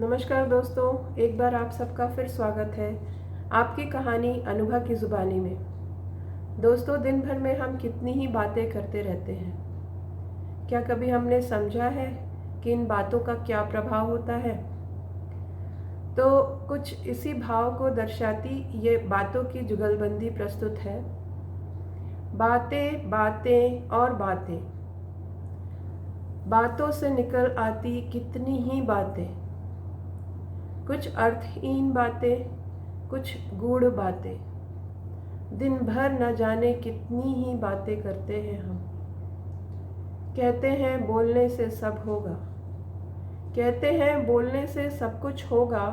नमस्कार दोस्तों, एक बार आप सबका फिर स्वागत है आपकी कहानी अनुभव की ज़ुबानी में। दोस्तों, दिन भर में हम कितनी ही बातें करते रहते हैं। क्या कभी हमने समझा है कि इन बातों का क्या प्रभाव होता है? तो कुछ इसी भाव को दर्शाती ये बातों की जुगलबंदी प्रस्तुत है। बातें बातें और बातें, बातों से निकल आती कितनी ही बातें, कुछ अर्थहीन बातें, कुछ गूढ़ बातें। दिन भर न जाने कितनी ही बातें करते हैं हम। कहते हैं बोलने से सब होगा, कहते हैं बोलने से सब कुछ होगा,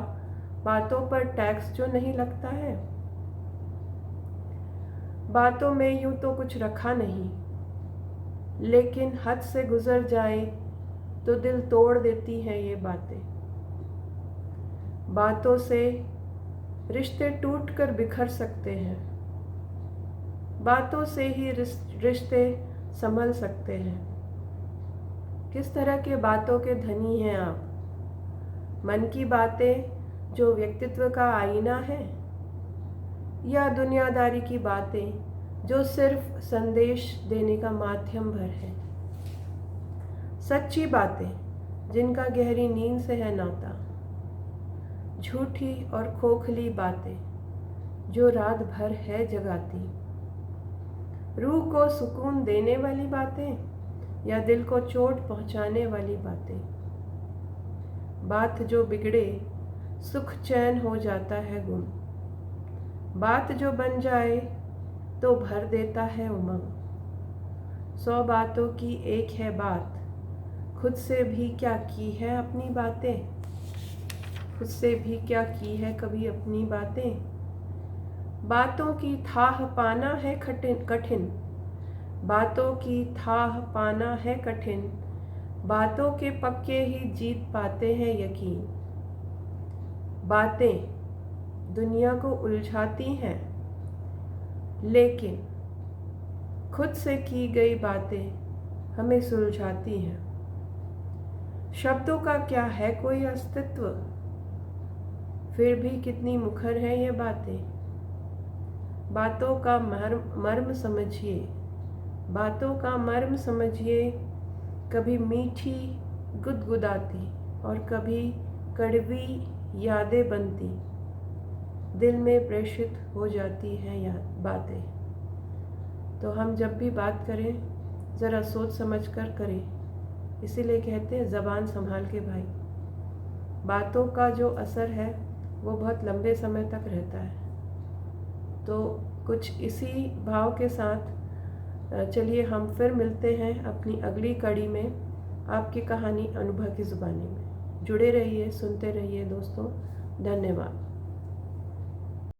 बातों पर टैक्स जो नहीं लगता है। बातों में यूं तो कुछ रखा नहीं, लेकिन हद से गुजर जाए तो दिल तोड़ देती हैं ये बातें। बातों से रिश्ते टूट कर बिखर सकते हैं, बातों से ही रिश्ते संभल सकते हैं। किस तरह के बातों के धनी हैं आप? मन की बातें जो व्यक्तित्व का आईना है, या दुनियादारी की बातें जो सिर्फ संदेश देने का माध्यम भर है? सच्ची बातें जिनका गहरी नींद से है नाता, झूठी और खोखली बातें जो रात भर है जगाती, रूह को सुकून देने वाली बातें या दिल को चोट पहुंचाने वाली बातें। बात जो बिगड़े सुख चैन हो जाता है गुम, बात जो बन जाए तो भर देता है उमंग। 100 बातों की एक है बात, खुद से भी क्या की है अपनी बातें, खुद से भी क्या की है कभी अपनी बातें। बातों की थाह पाना है कठिन, बातों की थाह पाना है कठिन, बातों के पक्के ही जीत पाते हैं यकीन। बातें दुनिया को उलझाती हैं, लेकिन खुद से की गई बातें हमें सुलझाती हैं। शब्दों का क्या है कोई अस्तित्व, फिर भी कितनी मुखर है ये बातें। बातों का मर्म समझिए, बातों का मर्म समझिए। कभी मीठी गुदगुदाती और कभी कड़वी यादें बनती, दिल में प्रेषित हो जाती हैं यह बातें। तो हम जब भी बात करें ज़रा सोच समझ कर करें। इसीलिए कहते हैं ज़बान संभाल के भाई। बातों का जो असर है वो बहुत लंबे समय तक रहता है। तो कुछ इसी भाव के साथ चलिए हम फिर मिलते हैं अपनी अगली कड़ी में आपकी कहानी अनुभव की ज़ुबानी में। जुड़े रहिए, सुनते रहिए दोस्तों। धन्यवाद।